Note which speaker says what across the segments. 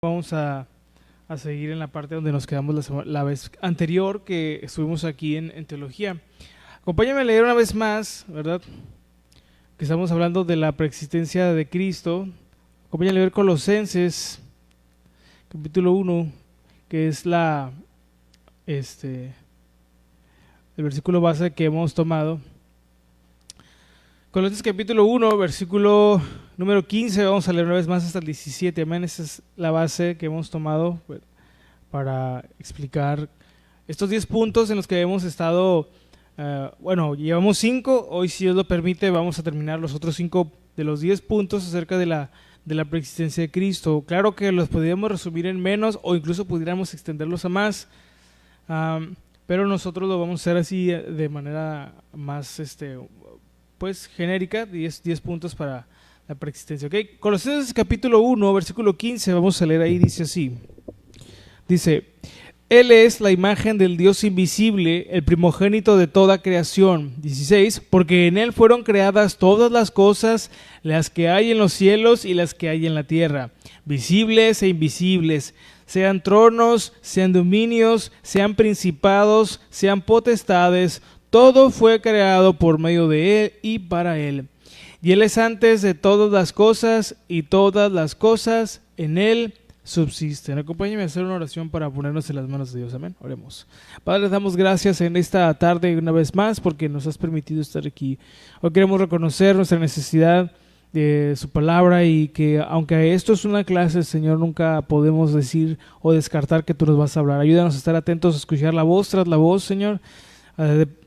Speaker 1: Vamos a seguir en la parte donde nos quedamos la vez anterior que estuvimos aquí en teología. Acompáñame a leer una vez más, ¿verdad? Que estamos hablando de la preexistencia de Cristo. Acompáñame a leer Colosenses, capítulo 1, que es el versículo base que hemos tomado. Colosenses capítulo 1, versículo número 15, vamos a leer una vez más hasta el 17. Amén. Esa es la base que hemos tomado para explicar estos 10 puntos en los que hemos estado. Llevamos 5. Hoy, si Dios lo permite, vamos a terminar los otros 5 de los 10 puntos acerca de la preexistencia de Cristo. Claro que los podríamos resumir en menos o incluso pudiéramos extenderlos a más, pero nosotros lo vamos a hacer así de manera más genérica, 10 puntos para la preexistencia. ¿Okay? Colosenses capítulo 1, versículo 15, vamos a leer ahí, dice así. Dice: Él es la imagen del Dios invisible, el primogénito de toda creación. 16, porque en Él fueron creadas todas las cosas, las que hay en los cielos y las que hay en la tierra, visibles e invisibles, sean tronos, sean dominios, sean principados, sean potestades. Todo fue creado por medio de Él y para Él. Y Él es antes de todas las cosas, y todas las cosas en Él subsisten. Acompáñenme a hacer una oración para ponernos en las manos de Dios. Amén. Oremos. Padre, damos gracias en esta tarde una vez más porque nos has permitido estar aquí. Hoy queremos reconocer nuestra necesidad de su palabra y que aunque esto es una clase, Señor, nunca podemos decir o descartar que tú nos vas a hablar. Ayúdanos a estar atentos a escuchar la voz tras la voz, Señor,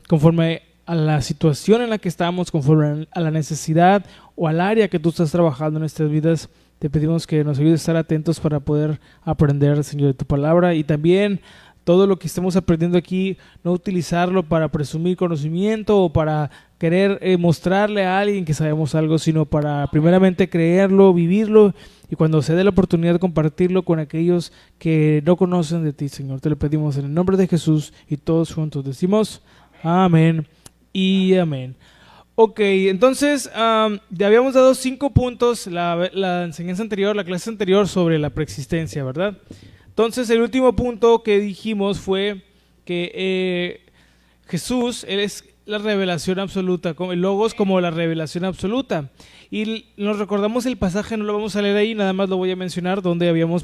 Speaker 1: conforme a la situación en la que estamos, conforme a la necesidad o al área que tú estás trabajando en nuestras vidas. Te pedimos que nos ayudes a estar atentos para poder aprender, Señor, de tu palabra, y también todo lo que estemos aprendiendo aquí, no utilizarlo para presumir conocimiento o para querer mostrarle a alguien que sabemos algo, sino para primeramente creerlo, vivirlo, y cuando se dé la oportunidad de compartirlo con aquellos que no conocen de ti, Señor. Te lo pedimos en el nombre de Jesús, y todos juntos decimos amén y amén. Ok, entonces ya habíamos dado 5 puntos la enseñanza anterior, la clase anterior sobre la preexistencia, ¿verdad? Entonces el último punto que dijimos fue que Jesús, Él es la revelación absoluta, el Logos como la revelación absoluta. Y nos recordamos el pasaje, no lo vamos a leer ahí, nada más lo voy a mencionar, donde habíamos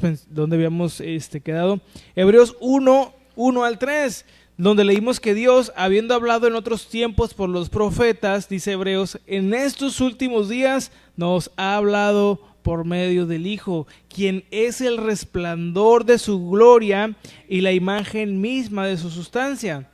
Speaker 1: quedado. Hebreos 1 al 3. Donde leímos que Dios, habiendo hablado en otros tiempos por los profetas, dice Hebreos, en estos últimos días nos ha hablado por medio del Hijo, quien es el resplandor de su gloria y la imagen misma de su sustancia.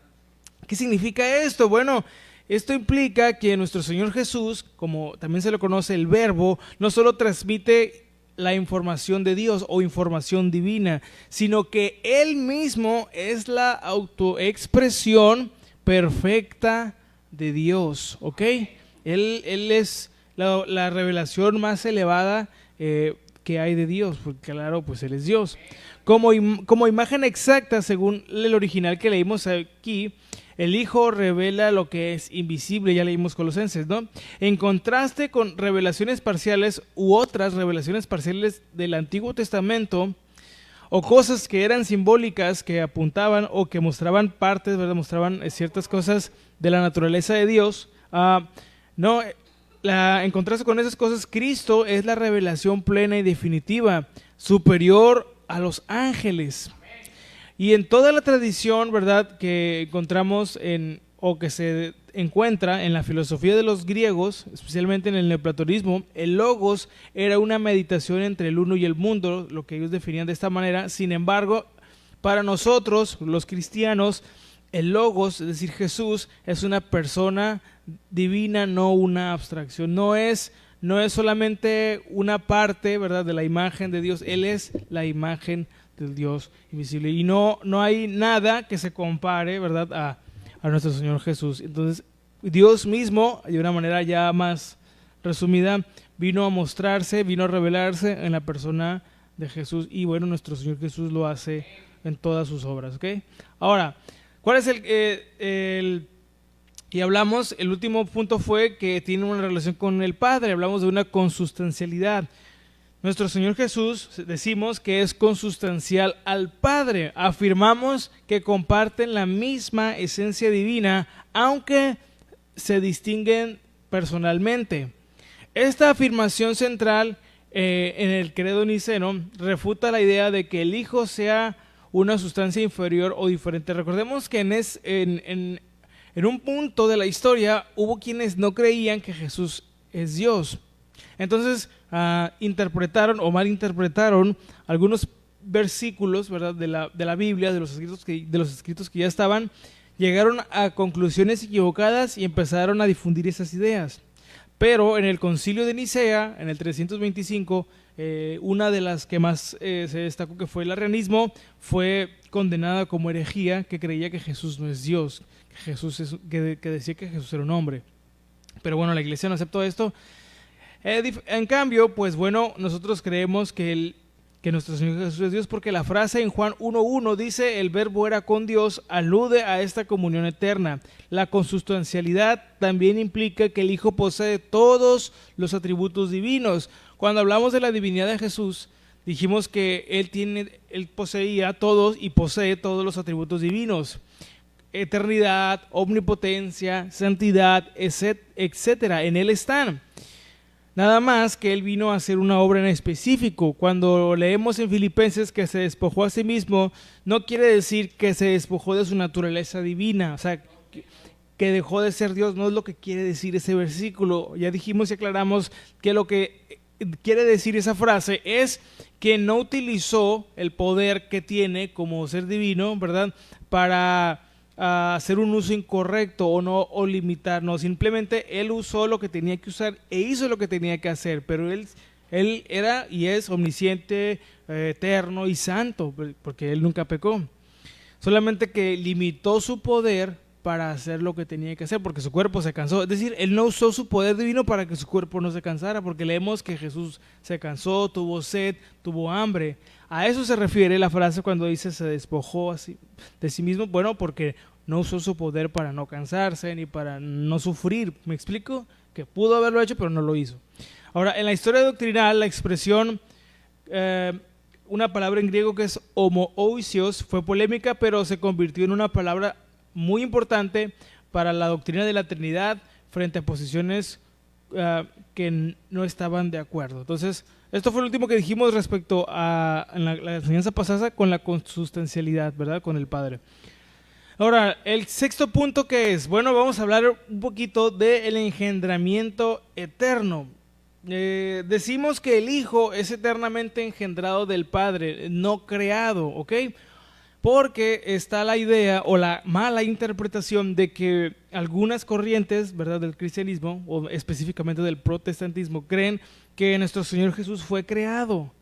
Speaker 1: ¿Qué significa esto? Bueno, esto implica que nuestro Señor Jesús, como también se lo conoce el Verbo, no solo transmite la información de Dios o información divina, sino que Él mismo es la autoexpresión perfecta de Dios, ¿ok? Él es la revelación más elevada que hay de Dios, porque claro, pues Él es Dios. Como imagen exacta, según el original que leímos aquí, el Hijo revela lo que es invisible, ya leímos Colosenses, ¿no? En contraste con revelaciones parciales u otras revelaciones parciales del Antiguo Testamento, o cosas que eran simbólicas, que apuntaban o que mostraban partes, ¿verdad? Mostraban ciertas cosas de la naturaleza de Dios. En contraste con esas cosas, Cristo es la revelación plena y definitiva, superior a los ángeles. Y en toda la tradición, ¿verdad?, que encontramos o que se encuentra en la filosofía de los griegos, especialmente en el neoplatonismo, el logos era una meditación entre el uno y el mundo, lo que ellos definían de esta manera. Sin embargo, para nosotros, los cristianos, el logos, es decir, Jesús, es una persona divina, no una abstracción. No es solamente una parte, ¿verdad?, de la imagen de Dios. Él es la imagen del Dios invisible, y no hay nada que se compare, ¿verdad?, a nuestro Señor Jesús. Entonces Dios mismo, de una manera ya más resumida, vino a mostrarse, vino a revelarse en la persona de Jesús, y bueno, nuestro Señor Jesús lo hace en todas sus obras, ¿ok? Ahora, ¿cuál es y hablamos, el último punto fue que tiene una relación con el Padre, hablamos de una consustancialidad. Nuestro Señor Jesús decimos que es consustancial al Padre. Afirmamos que comparten la misma esencia divina, aunque se distinguen personalmente. Esta afirmación central en el credo niceno refuta la idea de que el Hijo sea una sustancia inferior o diferente. Recordemos que en un punto de la historia hubo quienes no creían que Jesús es Dios. Entonces interpretaron o malinterpretaron algunos versículos, ¿verdad?, de la Biblia, de los escritos que ya estaban, llegaron a conclusiones equivocadas y empezaron a difundir esas ideas. Pero en el concilio de Nicea, en el 325, una de las que más se destacó, que fue el arrianismo, fue condenada como herejía, que creía que Jesús no es Dios, que decía que Jesús era un hombre. Pero bueno, la iglesia no aceptó esto. En cambio, pues bueno, nosotros creemos que nuestro Señor Jesús es Dios, porque la frase en Juan 1.1 dice: el verbo era con Dios, alude a esta comunión eterna. La consustancialidad también implica que el Hijo posee todos los atributos divinos. Cuando hablamos de la divinidad de Jesús, dijimos que Él poseía todos y posee todos los atributos divinos: eternidad, omnipotencia, santidad, etcétera. En Él están. Nada más que Él vino a hacer una obra en específico. Cuando leemos en Filipenses que se despojó a sí mismo, no quiere decir que se despojó de su naturaleza divina, o sea, que dejó de ser Dios. No es lo que quiere decir ese versículo. Ya dijimos y aclaramos que lo que quiere decir esa frase es que no utilizó el poder que tiene como ser divino, ¿verdad?, para hacer un uso incorrecto o limitar. No, simplemente Él usó lo que tenía que usar e hizo lo que tenía que hacer, pero Él era y es omnisciente, eterno y santo, porque Él nunca pecó. Solamente que limitó su poder para hacer lo que tenía que hacer, porque su cuerpo se cansó. Es decir, Él no usó su poder divino para que su cuerpo no se cansara, porque leemos que Jesús se cansó, tuvo sed, tuvo hambre. A eso se refiere la frase cuando dice se despojó así de sí mismo. Bueno, porque no usó su poder para no cansarse ni para no sufrir. ¿Me explico? Que pudo haberlo hecho, pero no lo hizo. Ahora, en la historia doctrinal, la expresión, una palabra en griego que es homoousios, fue polémica, pero se convirtió en una palabra muy importante para la doctrina de la Trinidad frente a posiciones que no estaban de acuerdo. Entonces, esto fue lo último que dijimos respecto a la enseñanza pasada con la consustancialidad, ¿verdad?, con el Padre. Ahora, el sexto punto, ¿qué es? Bueno, vamos a hablar un poquito del engendramiento eterno. Decimos que el Hijo es eternamente engendrado del Padre, no creado, ¿ok? Porque está la idea o la mala interpretación de que algunas corrientes, ¿verdad?, del cristianismo o específicamente del protestantismo creen que nuestro Señor Jesús fue creado,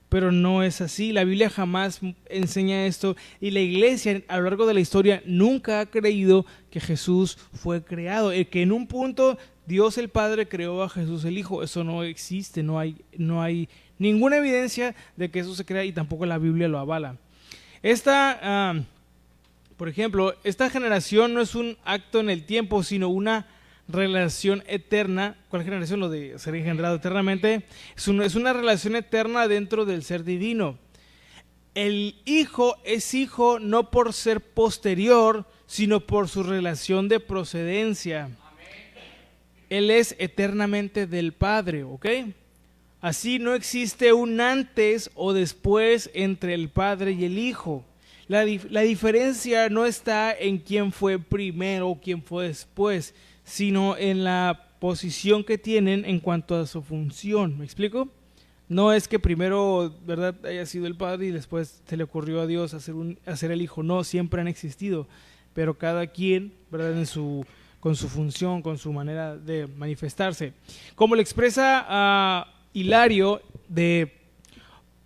Speaker 1: pero no es así. La Biblia jamás enseña esto y la iglesia a lo largo de la historia nunca ha creído que Jesús fue creado, que en un punto Dios el Padre creó a Jesús el Hijo. Eso no existe, no hay ninguna evidencia de que eso se crea y tampoco la Biblia lo avala. Por ejemplo, esta generación no es un acto en el tiempo, sino una relación eterna. ¿Cuál generación? Lo de ser engendrado eternamente. Es una relación eterna dentro del ser divino. El Hijo es Hijo no por ser posterior, sino por su relación de procedencia. Él es eternamente del Padre, ¿ok? Así no existe un antes o después entre el Padre y el Hijo. La diferencia no está en quién fue primero o quién fue después, sino en la posición que tienen en cuanto a su función. ¿Me explico? No es que primero, ¿verdad?, haya sido el Padre y después se le ocurrió a Dios hacer el Hijo. No, siempre han existido, pero cada quien, ¿verdad?, con su función, con su manera de manifestarse. Como lo expresa Hilario de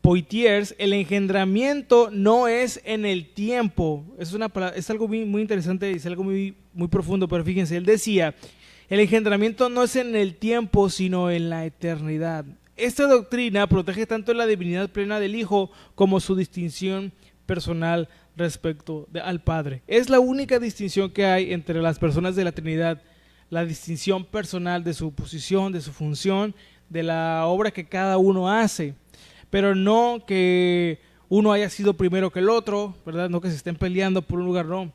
Speaker 1: Poitiers, el engendramiento no es en el tiempo. Es algo muy interesante, es algo muy profundo, pero fíjense, él decía, el engendramiento no es en el tiempo, sino en la eternidad. Esta doctrina protege tanto la divinidad plena del Hijo como su distinción personal respecto al Padre. Es la única distinción que hay entre las personas de la Trinidad, la distinción personal de su posición, de su función, de la obra que cada uno hace. pero no que uno haya sido primero que el otro, ¿verdad? No que se estén peleando por un lugar, no.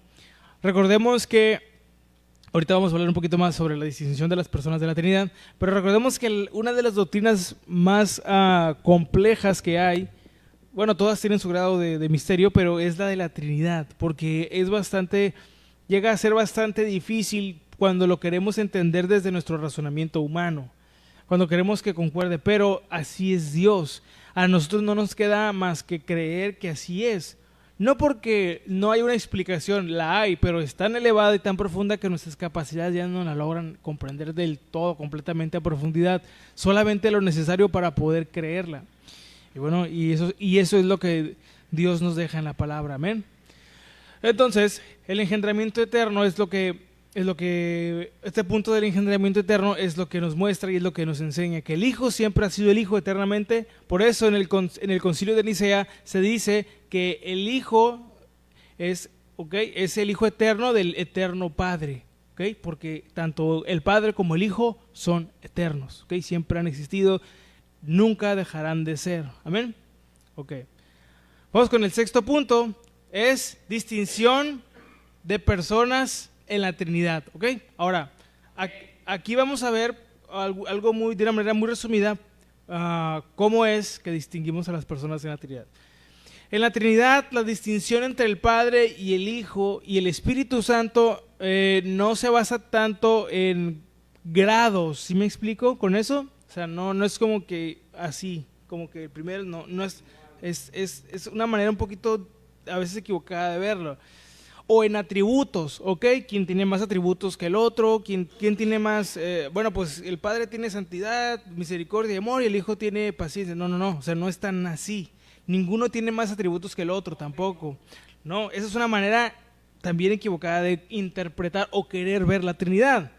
Speaker 1: Recordemos que, ahorita vamos a hablar un poquito más sobre la distinción de las personas de la Trinidad, pero recordemos que una de las doctrinas más complejas que hay, bueno, todas tienen su grado de misterio, pero es la de la Trinidad, porque llega a ser bastante difícil cuando lo queremos entender desde nuestro razonamiento humano, cuando queremos que concuerde, pero así es Dios. A nosotros no nos queda más que creer que así es. No porque no hay una explicación, la hay, pero es tan elevada y tan profunda que nuestras capacidades ya no la logran comprender del todo, completamente a profundidad, solamente lo necesario para poder creerla. Y bueno, y eso es lo que Dios nos deja en la palabra, amén. Entonces, el engendramiento eterno este punto del engendramiento eterno es lo que nos muestra y es lo que nos enseña, que el Hijo siempre ha sido el Hijo eternamente. Por eso en el concilio de Nicea se dice que el Hijo es el Hijo eterno del eterno Padre, porque tanto el Padre como el Hijo son eternos, siempre han existido, nunca dejarán de ser, amén. Vamos con el sexto punto, es distinción de personas en la Trinidad, Ahora, aquí vamos a ver algo de una manera muy resumida, cómo es que distinguimos a las personas en la Trinidad. En la Trinidad, la distinción entre el Padre y el Hijo y el Espíritu Santo no se basa tanto en grados, ¿sí me explico con eso? O sea, no es como que así, como que primero no es una manera un poquito a veces equivocada de verlo. O en atributos, ¿Quién tiene más atributos que el otro? ¿Quién tiene más? Bueno, pues el Padre tiene santidad, misericordia y amor y el Hijo tiene paciencia. No, o sea, no es tan así. Ninguno tiene más atributos que el otro tampoco. No, esa es una manera también equivocada de interpretar o querer ver la Trinidad.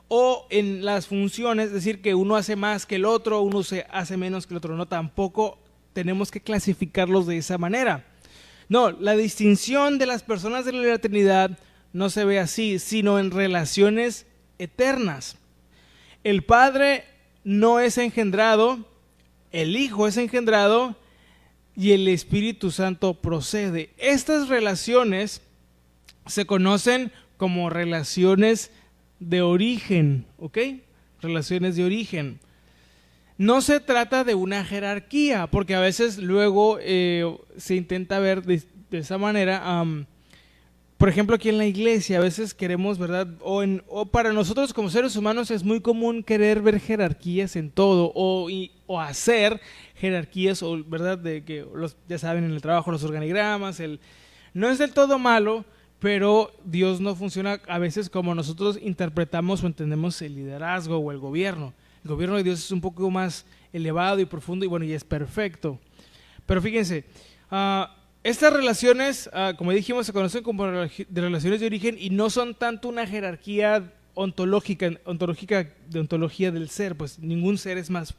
Speaker 1: O en las funciones, es decir, que uno hace más que el otro, uno se hace menos que el otro. No, tampoco tenemos que clasificarlos de esa manera. No, la distinción de las personas de la Trinidad no se ve así, sino en relaciones eternas. El Padre no es engendrado, el Hijo es engendrado y el Espíritu Santo procede. Estas relaciones se conocen como relaciones de origen, Relaciones de origen. No se trata de una jerarquía, porque a veces luego se intenta ver de esa manera. Por ejemplo, aquí en la iglesia a veces queremos, ¿verdad? O para nosotros como seres humanos es muy común querer ver jerarquías en todo o hacer jerarquías, ¿verdad? De que ya saben, en el trabajo los organigramas, no es del todo malo, pero Dios no funciona a veces como nosotros interpretamos o entendemos el liderazgo o el gobierno. El gobierno de Dios es un poco más elevado y profundo y bueno, y es perfecto. Pero fíjense, estas relaciones, como dijimos, se conocen como de relaciones de origen y no son tanto una jerarquía ontológica de ontología del ser, pues ningún ser es más,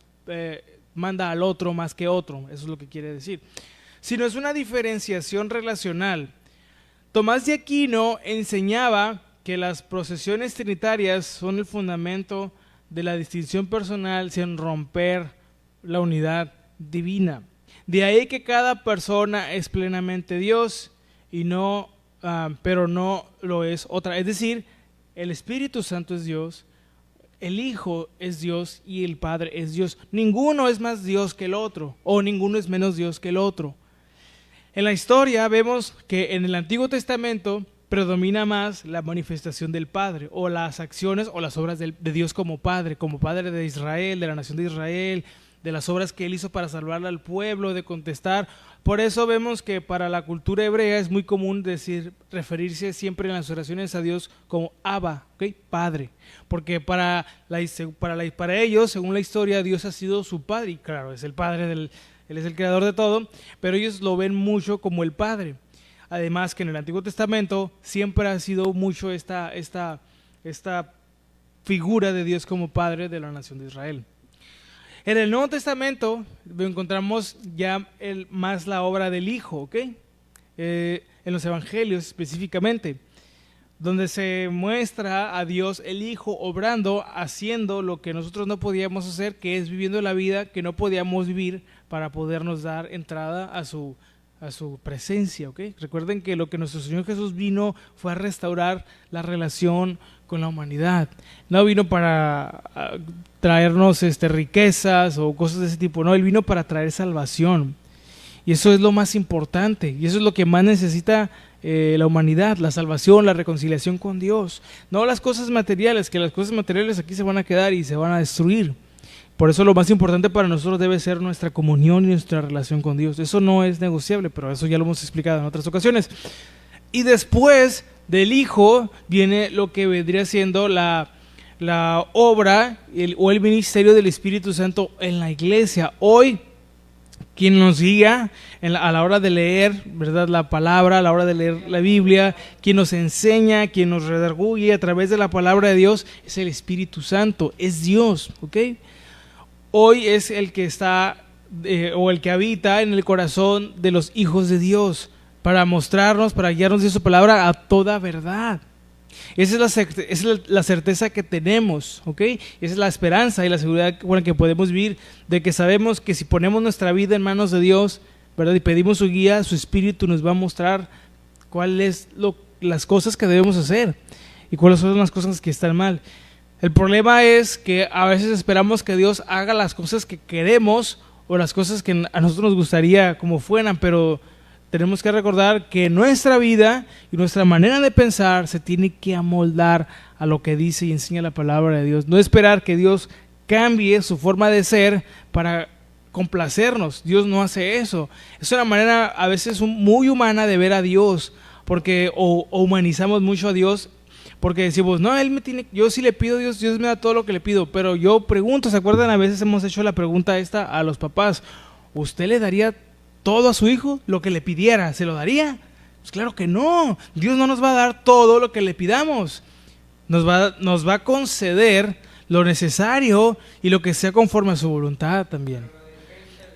Speaker 1: manda al otro más que otro, eso es lo que quiere decir. Sino es una diferenciación relacional. Tomás de Aquino enseñaba que las procesiones trinitarias son el fundamento de la distinción personal sin romper la unidad divina. De ahí que cada persona es plenamente Dios y pero no lo es otra. Es decir, el Espíritu Santo es Dios, el Hijo es Dios y el Padre es Dios. Ninguno es más Dios que el otro o ninguno es menos Dios que el otro. En la historia vemos que en el Antiguo Testamento predomina más la manifestación del Padre o las acciones o las obras de Dios como Padre de Israel, de la nación de Israel, de las obras que Él hizo para salvar al pueblo, de contestar. Por eso vemos que para la cultura hebrea es muy común referirse siempre en las oraciones a Dios como Abba, Padre, porque para ellos, según la historia, Dios ha sido su Padre, y claro, es el Padre Él es el creador de todo, pero ellos lo ven mucho como el Padre. Además que en el Antiguo Testamento siempre ha sido mucho esta figura de Dios como Padre de la nación de Israel. En el Nuevo Testamento encontramos ya más la obra del Hijo, en los Evangelios específicamente. donde se muestra a Dios el Hijo obrando, haciendo lo que nosotros no podíamos hacer, que es viviendo la vida que no podíamos vivir para podernos dar entrada a su presencia, ¿ok? Recuerden que lo que nuestro Señor Jesús vino fue a restaurar la relación con la humanidad. No vino para traernos riquezas o cosas de ese tipo, no, Él vino para traer salvación. Y eso es lo más importante, y eso es lo que más necesita la humanidad, la salvación, la reconciliación con Dios. No las cosas materiales, que las cosas materiales aquí se van a quedar y se van a destruir. Por eso lo más importante para nosotros debe ser nuestra comunión y nuestra relación con Dios. Eso no es negociable, pero eso ya lo hemos explicado en otras ocasiones. Y después del Hijo viene lo que vendría siendo la obra o el ministerio del Espíritu Santo en la iglesia. Hoy, quien nos guía a la hora de leer, ¿verdad?, la palabra, a la hora de leer la Biblia, quien nos enseña, quien nos redarguye a través de la palabra de Dios, es el Espíritu Santo, es Dios, ¿ok? Hoy es el que está o el que habita en el corazón de los hijos de Dios para mostrarnos, para guiarnos de su palabra a toda verdad. Esa es la certeza que tenemos, ¿ok? Esa es la esperanza y la seguridad con la que podemos vivir, de que sabemos que si ponemos nuestra vida en manos de Dios, ¿verdad?, y pedimos su guía, su Espíritu nos va a mostrar cuáles las cosas que debemos hacer y cuáles son las cosas que están mal. El problema es que a veces esperamos que Dios haga las cosas que queremos o las cosas que a nosotros nos gustaría como fueran, pero tenemos que recordar que nuestra vida y nuestra manera de pensar se tiene que amoldar a lo que dice y enseña la palabra de Dios. No esperar que Dios cambie su forma de ser para complacernos. Dios no hace eso. Es una manera a veces muy humana de ver a Dios, porque o humanizamos mucho a Dios, porque decimos, no, yo sí le pido a Dios, Dios me da todo lo que le pido. Pero yo pregunto, ¿se acuerdan? A veces hemos hecho la pregunta esta a los papás: ¿usted le daría todo a su hijo? Lo que le pidiera, ¿se lo daría? Pues claro que no. Dios no nos va a dar todo lo que le pidamos. Nos va a conceder lo necesario y lo que sea conforme a su voluntad también.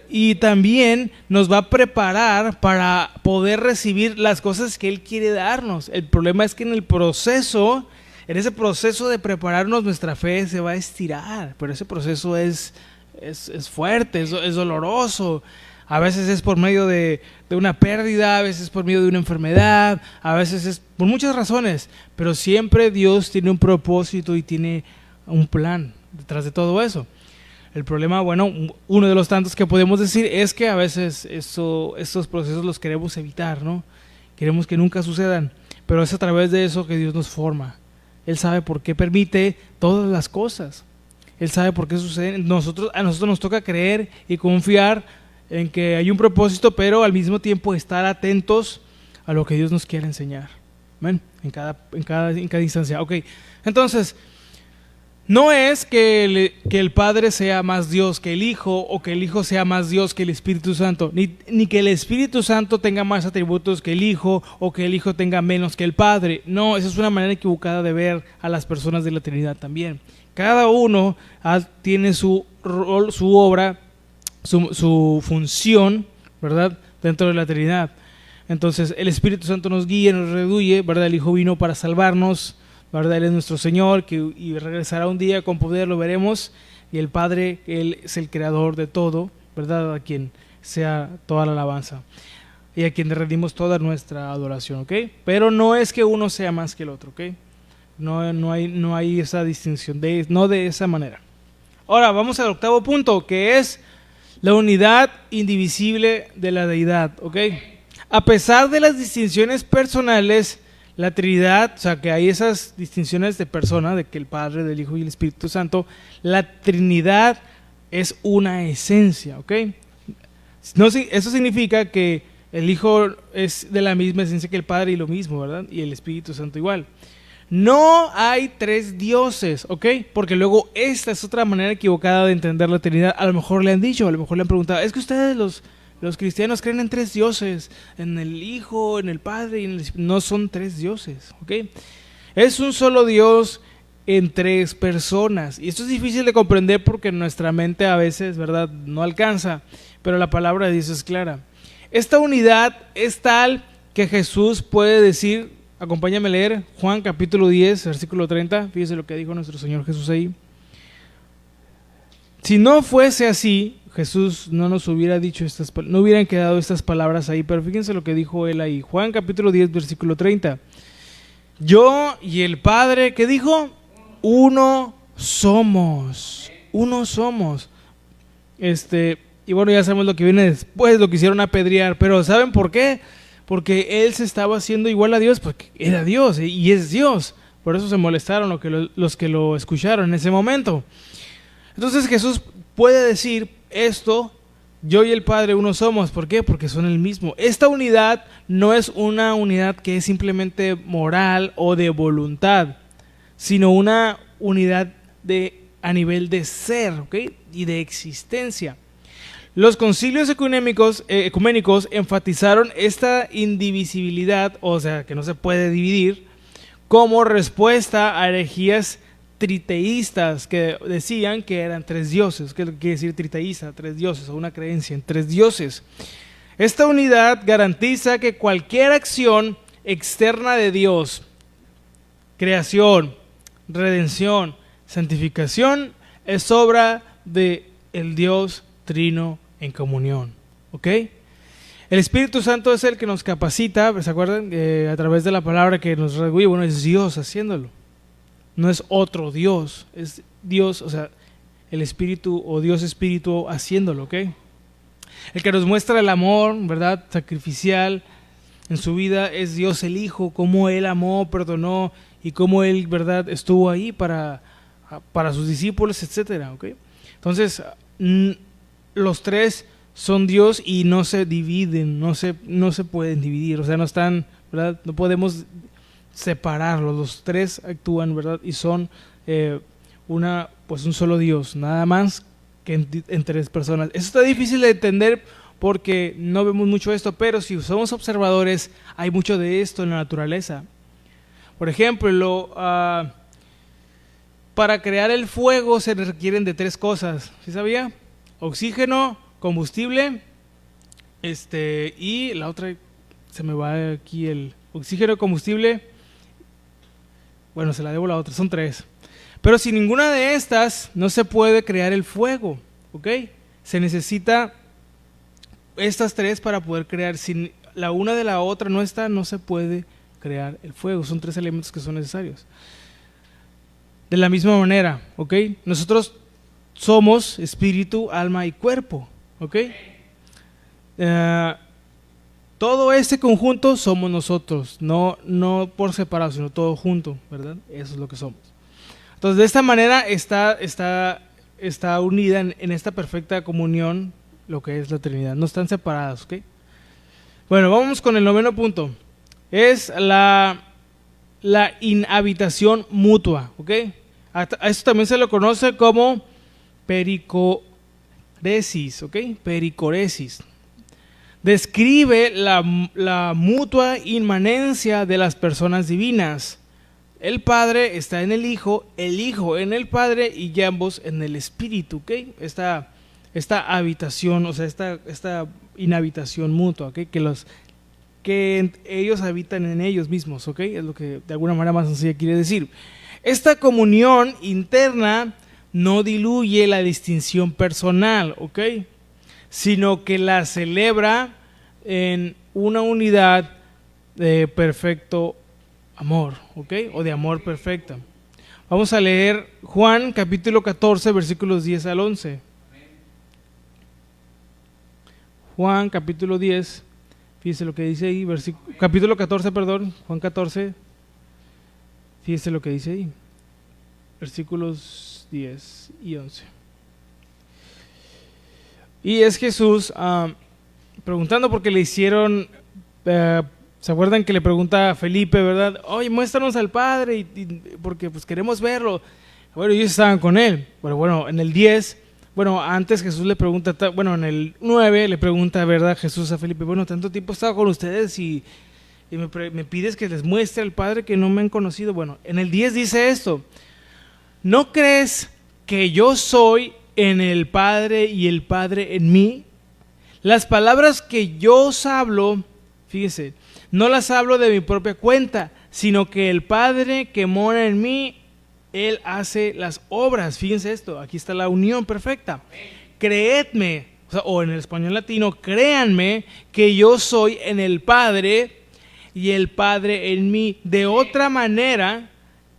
Speaker 1: Y también nos va a preparar para poder recibir las cosas que Él quiere darnos. El problema es que en ese proceso de prepararnos, nuestra fe se va a estirar. Pero ese proceso es fuerte, es doloroso. A veces es por medio de una pérdida, a veces es por medio de una enfermedad, a veces es por muchas razones. Pero siempre Dios tiene un propósito y tiene un plan detrás de todo eso. El problema, bueno, uno de los tantos que podemos decir es que a veces estos procesos los queremos evitar, ¿no? Queremos que nunca sucedan, pero es a través de eso que Dios nos forma. Él sabe por qué permite todas las cosas. Él sabe por qué suceden. A nosotros nos toca creer y confiar en que hay un propósito, pero al mismo tiempo estar atentos a lo que Dios nos quiere enseñar. ¿Ven? En cada instancia. Ok, entonces, no es que el Padre sea más Dios que el Hijo, o que el Hijo sea más Dios que el Espíritu Santo, ni que el Espíritu Santo tenga más atributos que el Hijo, o que el Hijo tenga menos que el Padre. No, esa es una manera equivocada de ver a las personas de la Trinidad también. Cada uno tiene su rol, su obra, su función, ¿verdad?, dentro de la Trinidad. Entonces el Espíritu Santo nos guía, nos redarguye, ¿verdad? El Hijo vino para salvarnos, ¿verdad? Él es nuestro Señor, y regresará un día con poder, lo veremos. Y el Padre, Él es el creador de todo, ¿verdad?, a quien sea toda la alabanza y a quien le rendimos toda nuestra adoración, ¿ok? Pero no es que uno sea más que el otro, ¿ok? No hay esa distinción, no de esa manera. Ahora vamos al octavo punto, que es la unidad indivisible de la deidad, ¿ok? A pesar de las distinciones personales, la Trinidad, o sea, que hay esas distinciones de persona, de que el Padre, del Hijo y el Espíritu Santo, la Trinidad es una esencia, ¿ok? Eso significa que el Hijo es de la misma esencia que el Padre y lo mismo, ¿verdad? Y el Espíritu Santo igual. No hay tres dioses, ¿ok? Porque luego esta es otra manera equivocada de entender la Trinidad. A lo mejor le han dicho, a lo mejor le han preguntado, es que ustedes los cristianos creen en tres dioses, en el Hijo, en el Padre y en el Espíritu. No son tres dioses, ¿ok? Es un solo Dios en tres personas. Y esto es difícil de comprender porque nuestra mente a veces, ¿verdad?, no alcanza, pero la palabra de Dios es clara. Esta unidad es tal que Jesús puede decir acompáñame a leer Juan capítulo 10, versículo 30. Fíjese lo que dijo nuestro Señor Jesús ahí. Si no fuese así, Jesús no nos hubiera dicho no hubieran quedado estas palabras ahí, pero fíjense lo que dijo él ahí. Juan capítulo 10, versículo 30. Yo y el Padre, ¿qué dijo? Uno somos. Uno somos. Y bueno, ya sabemos lo que viene después, lo quisieron apedrear, pero ¿saben por qué? Porque él se estaba haciendo igual a Dios, porque era Dios y es Dios. Por eso se molestaron los que lo escucharon en ese momento. Entonces Jesús puede decir esto: yo y el Padre uno somos. ¿Por qué? Porque son el mismo. Esta unidad no es una unidad que es simplemente moral o de voluntad, sino una unidad a nivel de ser, ¿ok? Y de existencia. Los concilios ecuménicos enfatizaron esta indivisibilidad, o sea, que no se puede dividir, como respuesta a herejías triteístas que decían que eran tres dioses. ¿Qué quiere decir triteísta? Tres dioses, o una creencia en tres dioses. Esta unidad garantiza que cualquier acción externa de Dios, creación, redención, santificación, es obra de el Dios Trino en comunión. ¿Ok? El Espíritu Santo es el que nos capacita, ¿se acuerdan? A través de la palabra que nos reguía. Bueno, es Dios haciéndolo. No es otro Dios, es Dios, o sea, el Espíritu o Dios Espíritu haciéndolo, ¿ok? El que nos muestra el amor, ¿verdad? Sacrificial en su vida es Dios el Hijo, cómo Él amó, perdonó y cómo Él, ¿verdad?, estuvo ahí para sus discípulos, etcétera, ¿ok? Entonces, los tres son Dios y no se dividen, no se pueden dividir, o sea, no están, ¿verdad? No podemos separarlos, los tres actúan, ¿verdad? Y son un solo Dios, nada más que en tres personas. Eso está difícil de entender porque no vemos mucho esto, pero si somos observadores, hay mucho de esto en la naturaleza. Por ejemplo, para crear el fuego se requieren de tres cosas, ¿sí sabía? Oxígeno, combustible, y la otra, se me va aquí el oxígeno, combustible. Bueno, se la debo la otra, son tres. Pero sin ninguna de estas no se puede crear el fuego, ¿ok? Se necesita estas tres para poder crear. Si la una de la otra no está, no se puede crear el fuego. Son tres elementos que son necesarios. De la misma manera, ¿ok? Nosotros somos espíritu, alma y cuerpo, ¿ok? Todo este conjunto somos nosotros, no por separado, sino todo junto, ¿verdad? Eso es lo que somos. Entonces, de esta manera está unida en esta perfecta comunión lo que es la Trinidad. No están separadas, ¿ok? Bueno, vamos con el 9º punto. Es la inhabitación mutua, ¿ok? A esto también se lo conoce como pericoresis, ¿ok? Pericoresis. Describe la mutua inmanencia de las personas divinas. El Padre está en el Hijo en el Padre y ambos en el Espíritu, ¿ok? Esta habitación, o sea, esta inhabitación mutua, ¿ok? Que ellos habitan en ellos mismos, ¿ok? Es lo que de alguna manera más sencilla quiere decir. Esta comunión interna no diluye la distinción personal, ¿ok? Sino que la celebra en una unidad de perfecto amor, ¿ok? O de amor perfecta. Vamos a leer Juan capítulo 14, versículos 10 al 11. Juan capítulo 10, fíjese lo que dice ahí, capítulo 14, perdón, Juan 14, fíjese lo que dice ahí, versículos 10 y 11. Y es Jesús preguntando porque le hicieron, ¿se acuerdan que le pregunta a Felipe, verdad? Oye, muéstranos al Padre, porque pues queremos verlo. Bueno, ellos estaban con él. Bueno, en el 10, antes Jesús le pregunta, en el 9 le pregunta, ¿verdad? Jesús a Felipe, tanto tiempo he estado con ustedes y me pides que les muestre al Padre que no me han conocido. Bueno, en el 10 dice esto: ¿no crees que yo soy en el Padre y el Padre en mí? Las palabras que yo os hablo, fíjese, no las hablo de mi propia cuenta, sino que el Padre que mora en mí, Él hace las obras. Fíjense esto, aquí está la unión perfecta. Creedme, o en el español latino, créanme que yo soy en el Padre y el Padre en mí. De otra manera,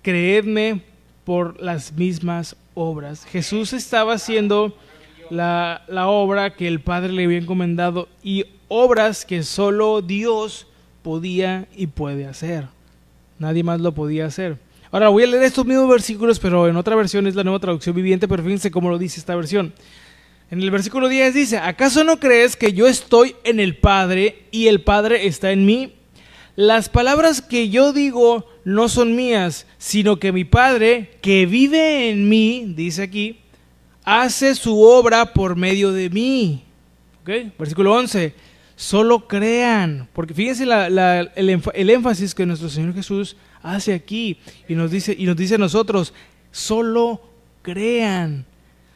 Speaker 1: creedme por las mismas obras. Jesús estaba haciendo la obra que el Padre le había encomendado y obras que solo Dios podía y puede hacer. Nadie más lo podía hacer. Ahora voy a leer estos mismos versículos, pero en otra versión, es la Nueva Traducción Viviente, pero fíjense cómo lo dice esta versión. En el versículo 10 dice: ¿acaso no crees que yo estoy en el Padre y el Padre está en mí? Las palabras que yo digo no son mías, sino que mi Padre, que vive en mí, dice aquí, hace su obra por medio de mí. ¿Okay? Versículo 11. Solo crean, porque fíjense el énfasis que nuestro Señor Jesús hace aquí y nos dice a nosotros: solo crean.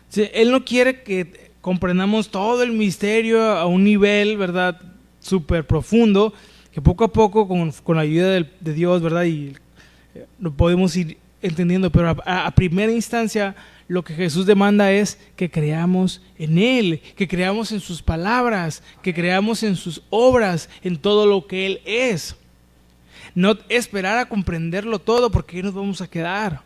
Speaker 1: O sea, Él no quiere que comprendamos todo el misterio a un nivel, ¿verdad?, súper profundo, que poco a poco con la ayuda de Dios, ¿verdad?, y lo podemos ir entendiendo, pero a primera instancia lo que Jesús demanda es que creamos en Él, que creamos en sus palabras, que creamos en sus obras, en todo lo que Él es. No esperar a comprenderlo todo, porque ahí nos vamos a quedar.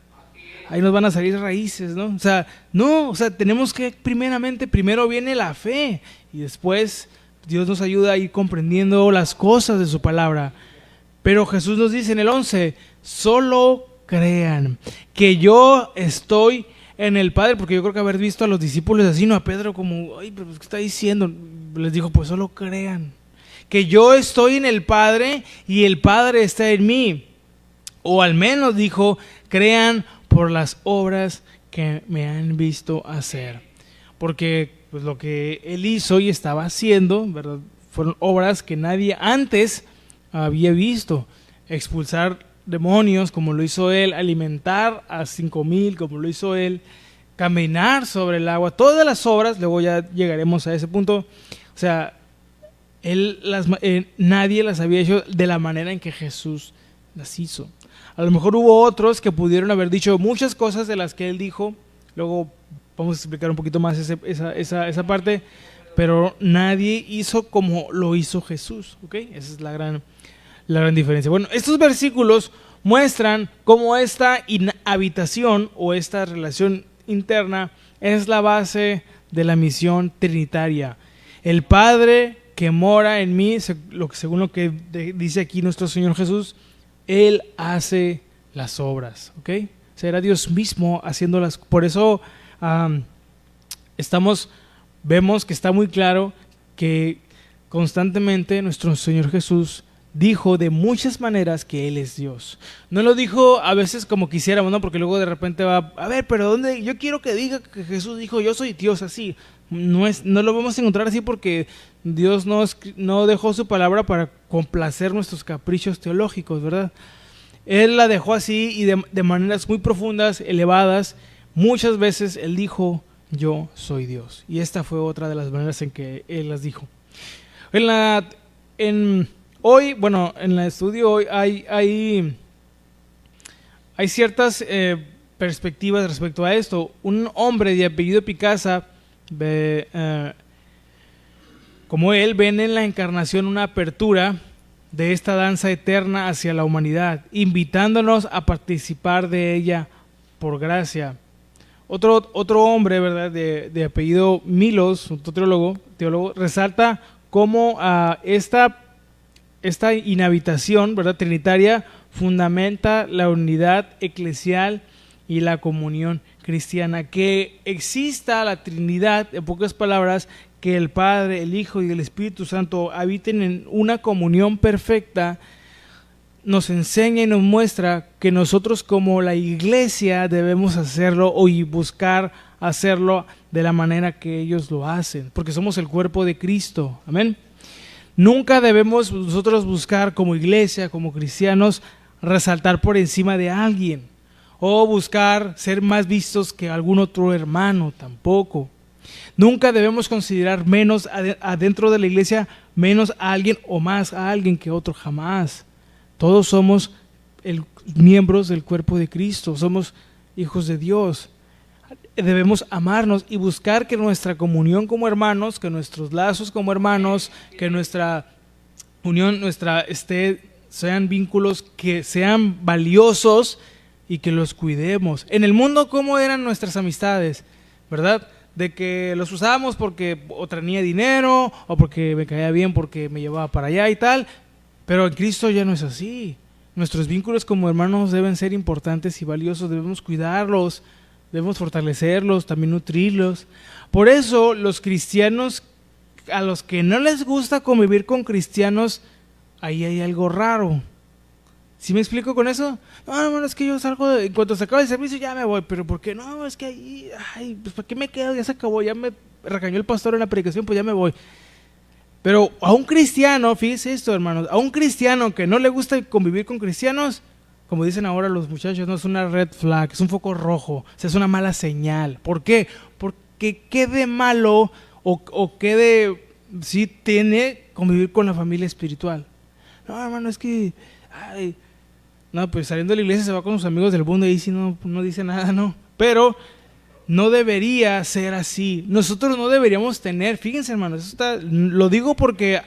Speaker 1: Ahí nos van a salir raíces, ¿no? O sea, tenemos que primero viene la fe y después Dios nos ayuda a ir comprendiendo las cosas de su palabra. Pero Jesús nos dice en el 11, solo crean que yo estoy en el Padre, porque yo creo que haber visto a los discípulos así, no a Pedro como, ay, pero ¿qué está diciendo? Les dijo, pues solo crean que yo estoy en el Padre y el Padre está en mí. O al menos dijo, crean por las obras que me han visto hacer. Porque pues lo que Él hizo y estaba haciendo, ¿verdad?, fueron obras que nadie antes había visto. Expulsar demonios como lo hizo Él, alimentar a 5,000 como lo hizo Él, caminar sobre el agua, todas las obras, luego ya llegaremos a ese punto. O sea, nadie las había hecho de la manera en que Jesús las hizo. A lo mejor hubo otros que pudieron haber dicho muchas cosas de las que Él dijo, luego vamos a explicar un poquito más esa parte, pero nadie hizo como lo hizo Jesús, ¿ok? Esa es la gran diferencia. Bueno, estos versículos muestran cómo esta habitación o esta relación interna es la base de la misión trinitaria. El Padre que mora en mí, según lo que dice aquí nuestro Señor Jesús, Él hace las obras, ¿ok? Será Dios mismo haciéndolas. Por eso vemos que está muy claro que constantemente nuestro Señor Jesús dijo de muchas maneras que Él es Dios. No lo dijo a veces como quisiéramos, ¿no? Porque luego de repente va, a ver, pero ¿dónde? Yo quiero que diga que Jesús dijo, yo soy Dios, así. No lo vamos a encontrar así, porque Dios no dejó su palabra para complacer nuestros caprichos teológicos, ¿verdad? Él la dejó así y de maneras muy profundas, elevadas. Muchas veces Él dijo, yo soy Dios. Y esta fue otra de las maneras en que Él las dijo. En el estudio hoy hay ciertas perspectivas respecto a esto. Un hombre de apellido Picasa, como él, ven en la encarnación una apertura de esta danza eterna hacia la humanidad, invitándonos a participar de ella por gracia. Otro hombre, ¿verdad?, de apellido Milos, un teólogo, resalta cómo esta inhabitación, ¿verdad?, trinitaria fundamenta la unidad eclesial y la comunión cristiana. Que exista la Trinidad, en pocas palabras, que el Padre, el Hijo y el Espíritu Santo habiten en una comunión perfecta, nos enseña y nos muestra que nosotros como la iglesia debemos hacerlo y buscar hacerlo de la manera que ellos lo hacen, porque somos el cuerpo de Cristo. Amén. Nunca debemos nosotros buscar como iglesia, como cristianos, resaltar por encima de alguien o buscar ser más vistos que algún otro hermano, tampoco. Nunca debemos considerar menos adentro de la iglesia, menos a alguien o más a alguien que otro, jamás. Todos somos miembros del cuerpo de Cristo, somos hijos de Dios. Debemos amarnos y buscar que nuestra comunión como hermanos, que nuestros lazos como hermanos, que nuestra unión, sean vínculos que sean valiosos y que los cuidemos. En el mundo, ¿cómo eran nuestras amistades? ¿Verdad? De que los usábamos porque o tenía dinero o porque me caía bien, porque me llevaba para allá y tal. Pero en Cristo ya no es así. Nuestros vínculos como hermanos deben ser importantes y valiosos, debemos cuidarlos, debemos fortalecerlos, también nutrirlos. Por eso los cristianos, a los que no les gusta convivir con cristianos, ahí hay algo raro. ¿Sí me explico con eso? No, hermano, es que yo salgo, en cuanto se acaba el servicio ya me voy. ¿Pero por qué? No, es que ahí, pues ¿para qué me quedo? Ya se acabó, ya me regañó el pastor en la predicación, pues ya me voy. Pero a un cristiano, fíjese esto, hermanos, a un cristiano que no le gusta convivir con cristianos, como dicen ahora los muchachos, no es una red flag, es un foco rojo, o sea, es una mala señal. ¿Por qué? Porque qué de malo o qué de sí tiene convivir con la familia espiritual. No, hermano, es que no, pues saliendo de la iglesia se va con sus amigos del mundo y ahí sí no dice nada, no. Pero no debería ser así. Nosotros no deberíamos tener, fíjense, hermanos, lo digo porque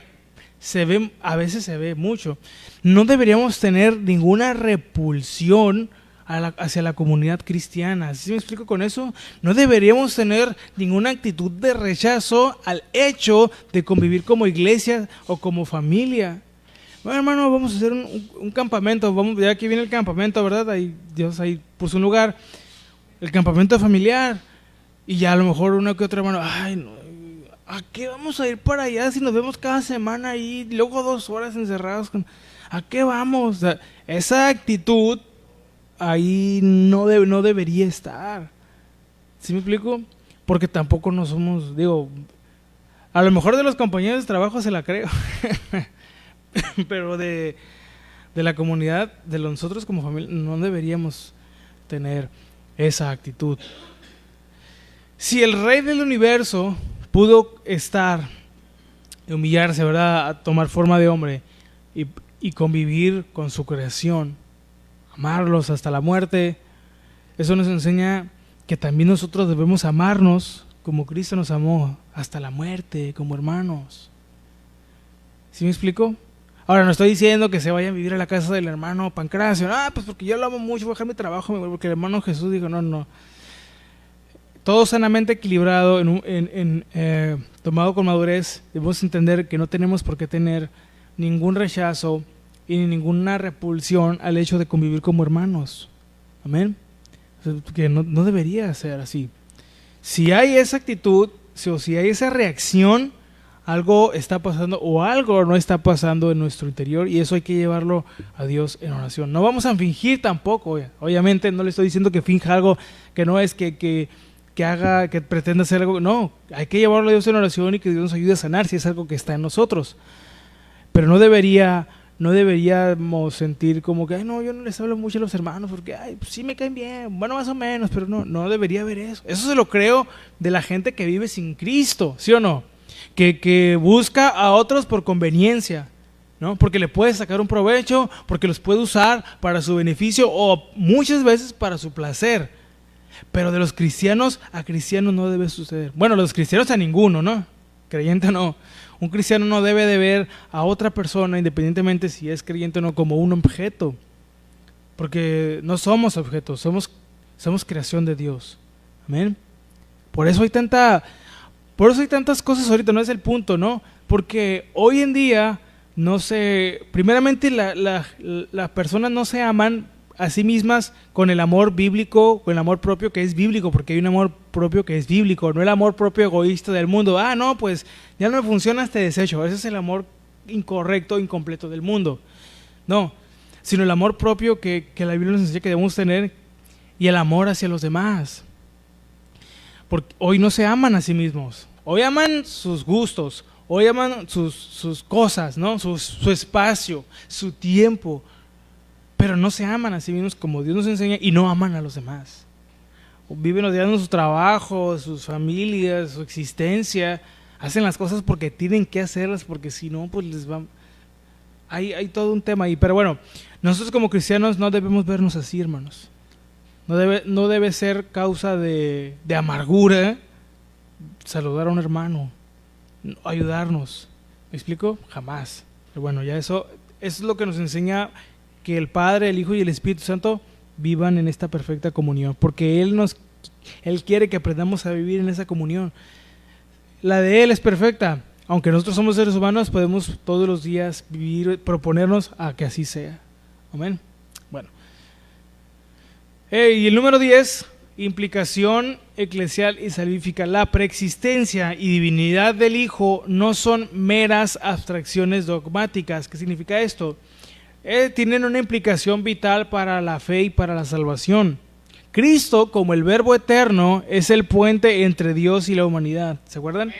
Speaker 1: a veces se ve mucho. No deberíamos tener ninguna repulsión hacia la comunidad cristiana. ¿Sí me explico con eso? No deberíamos tener ninguna actitud de rechazo al hecho de convivir como iglesia o como familia. Bueno, hermano, vamos a hacer un campamento. Ya aquí viene el campamento, ¿verdad? Ahí, Dios ahí puso un lugar. El campamento familiar. Y ya a lo mejor uno que otro hermano, no, ¿a qué vamos a ir para allá si nos vemos cada semana ahí, luego 2 horas encerrados? ¿A qué vamos? O sea, esa actitud ahí no debería estar. ¿Sí me explico? Porque tampoco no somos, a lo mejor de los compañeros de trabajo se la creo, pero de la comunidad, de nosotros como familia, no deberíamos tener esa actitud. Si el Rey del universo pudo humillarse, ¿verdad?, a tomar forma de hombre y convivir con su creación, amarlos hasta la muerte, eso nos enseña que también nosotros debemos amarnos como Cristo nos amó hasta la muerte, como hermanos. ¿Sí me explico? Ahora, no estoy diciendo que se vayan a vivir a la casa del hermano Pancracio. Pues porque yo lo amo mucho, voy a dejar mi trabajo, porque el hermano Jesús dijo, no. Todo sanamente equilibrado, tomado con madurez, debemos entender que no tenemos por qué tener ningún rechazo y ninguna repulsión al hecho de convivir como hermanos. Amén. Que no debería ser así. Si hay esa actitud, si hay esa reacción, algo está pasando o algo no está pasando en nuestro interior, y eso hay que llevarlo a Dios en oración. No vamos a fingir tampoco, obviamente no le estoy diciendo que finja algo que no es que haga, que pretenda hacer algo. No, hay que llevarlo a Dios en oración y que Dios nos ayude a sanar si es algo que está en nosotros. Pero no deberíamos sentir como que, no, yo no les hablo mucho a los hermanos porque, pues sí me caen bien, bueno, más o menos, pero no debería haber eso. Eso se lo creo de la gente que vive sin Cristo, ¿sí o no? Que busca a otros por conveniencia, ¿no? Porque le puede sacar un provecho, porque los puede usar para su beneficio o muchas veces para su placer. Pero de los cristianos a cristianos no debe suceder. Bueno, los cristianos a ninguno, ¿no? Creyente no. Un cristiano no debe de ver a otra persona, independientemente si es creyente o no, como un objeto. Porque no somos objetos, somos creación de Dios. Amén. Por eso hay tantas cosas ahorita, no es el punto, ¿no? Porque hoy en día, primeramente las personas no se aman a sí mismas con el amor bíblico, con el amor propio que es bíblico, porque hay un amor propio que es bíblico, no el amor propio egoísta del mundo. No, pues ya no me funciona este desecho. Ese es el amor incorrecto, incompleto del mundo. No, sino el amor propio que la Biblia nos enseña que debemos tener, y el amor hacia los demás. Porque hoy no se aman a sí mismos. Hoy aman sus gustos, hoy aman sus cosas, ¿no? Su espacio, su tiempo. Pero no se aman a sí mismos como Dios nos enseña, y no aman a los demás. Viven odiando su trabajo, sus familias, su existencia. Hacen las cosas porque tienen que hacerlas, porque si no, pues les va. Hay todo un tema ahí, pero bueno, nosotros como cristianos no debemos vernos así, hermanos. No debe ser causa de amargura saludar a un hermano, ayudarnos. ¿Me explico? Jamás. Pero bueno, ya eso es lo que nos enseña que el Padre, el Hijo y el Espíritu Santo vivan en esta perfecta comunión, porque Él quiere que aprendamos a vivir en esa comunión. La de Él es perfecta. Aunque nosotros somos seres humanos, podemos todos los días vivir, proponernos a que así sea. Amén. Bueno. Y el número 10, implicación eclesial y salvífica. La preexistencia y divinidad del Hijo no son meras abstracciones dogmáticas. ¿Qué significa esto? Tienen una implicación vital para la fe y para la salvación. Cristo, como el Verbo eterno, es el puente entre Dios y la humanidad. ¿Se acuerdan?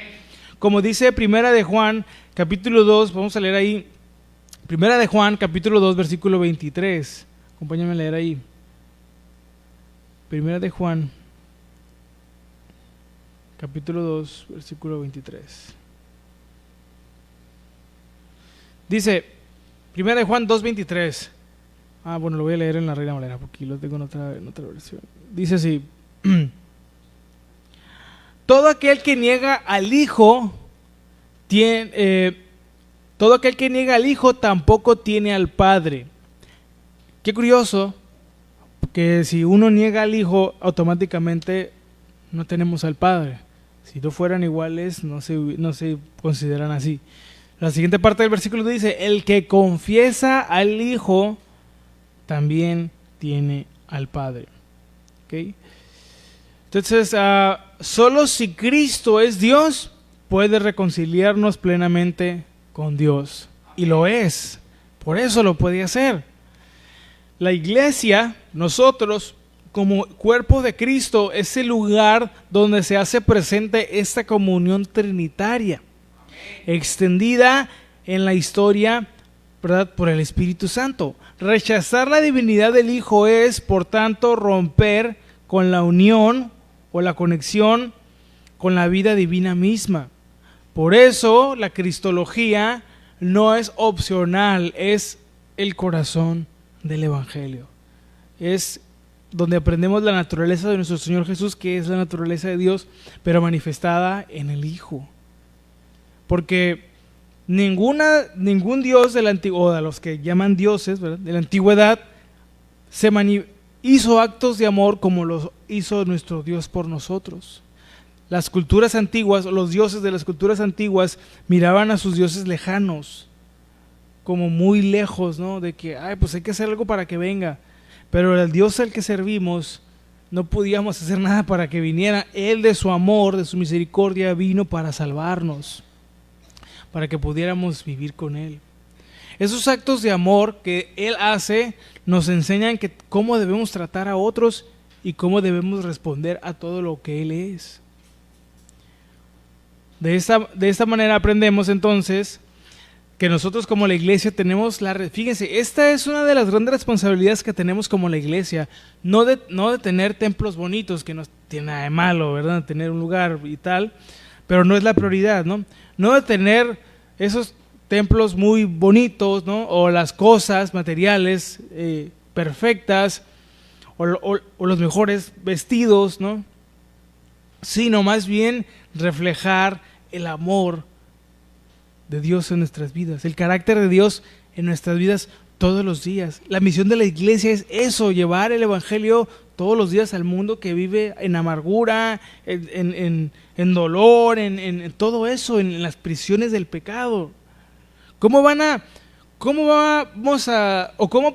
Speaker 1: Como dice Primera de Juan, capítulo 2, vamos a leer ahí. Primera de Juan, capítulo 2, versículo 23. Acompáñame a leer ahí. Primera de Juan, capítulo 2, versículo 23. Dice, Primera de Juan 2, 23. Bueno, lo voy a leer en la Reina Valera, porque lo tengo en otra versión. Dice así. Todo aquel que niega al Hijo, todo aquel que niega al Hijo tampoco tiene al Padre. Qué curioso que si uno niega al Hijo, automáticamente no tenemos al Padre. Si no fueran iguales, no se consideran así. La siguiente parte del versículo dice, el que confiesa al Hijo también tiene al Padre. ¿Okay? Entonces, solo si Cristo es Dios, puede reconciliarnos plenamente con Dios. Y lo es. Por eso lo puede hacer. La iglesia, nosotros, como cuerpo de Cristo, es el lugar donde se hace presente esta comunión trinitaria, extendida en la historia, ¿verdad?, por el Espíritu Santo. Rechazar la divinidad del Hijo es, por tanto, romper con la unión o la conexión con la vida divina misma. Por eso la cristología no es opcional, es el corazón del Evangelio. Es donde aprendemos la naturaleza de nuestro Señor Jesús, que es la naturaleza de Dios, pero manifestada en el Hijo. Porque ningún Dios de la antigüedad, de los que llaman dioses, ¿verdad?, de la antigüedad, hizo actos de amor como los hizo nuestro Dios por nosotros. Las culturas antiguas, los dioses de las culturas antiguas, miraban a sus dioses lejanos, como muy lejos, ¿no? De que, pues hay que hacer algo para que venga. Pero el Dios al que servimos, no podíamos hacer nada para que viniera. Él, de su amor, de su misericordia, vino para salvarnos, para que pudiéramos vivir con Él. Esos actos de amor que Él hace nos enseñan cómo debemos tratar a otros y cómo debemos responder a todo lo que Él es. De esta manera aprendemos entonces que nosotros como la iglesia tenemos fíjense, esta es una de las grandes responsabilidades que tenemos como la iglesia, no de tener templos bonitos, que no tiene nada de malo, ¿verdad?, tener un lugar y tal, pero no es la prioridad, ¿no? No de tener esos templos muy bonitos, ¿no?, o las cosas materiales perfectas, o los mejores vestidos, ¿no?, sino más bien reflejar el amor de Dios en nuestras vidas, el carácter de Dios en nuestras vidas todos los días. La misión de la iglesia es eso, llevar el Evangelio todos los días al mundo que vive en amargura, en dolor, en todo eso, en las prisiones del pecado. ¿Cómo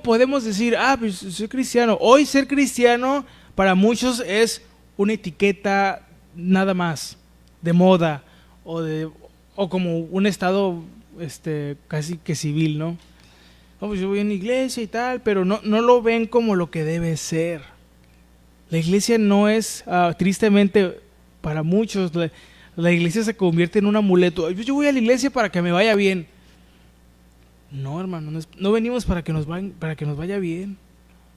Speaker 1: podemos decir, pues soy cristiano? Hoy ser cristiano para muchos es una etiqueta nada más, de moda, o como un estado casi que civil, ¿no? Pues yo voy a una iglesia y tal, pero no lo ven como lo que debe ser. La iglesia no es, tristemente, para muchos, la iglesia se convierte en un amuleto. Yo voy a la iglesia para que me vaya bien. No, hermano, no venimos para que nos vaya bien,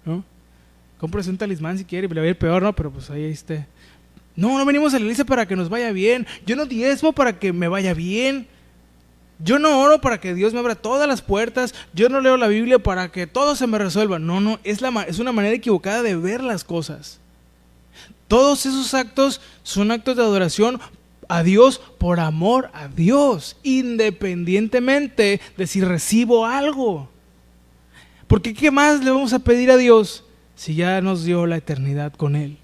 Speaker 1: ¿no? Cómprese un talismán si quiere, le va a ir peor, ¿no? Pero pues ahí esté. No venimos a la iglesia para que nos vaya bien. Yo no diezmo para que me vaya bien. Yo no oro para que Dios me abra todas las puertas, yo no leo la Biblia para que todo se me resuelva. No, es una manera equivocada de ver las cosas. Todos esos actos son actos de adoración a Dios por amor a Dios, independientemente de si recibo algo. Porque ¿qué más le vamos a pedir a Dios si ya nos dio la eternidad con Él?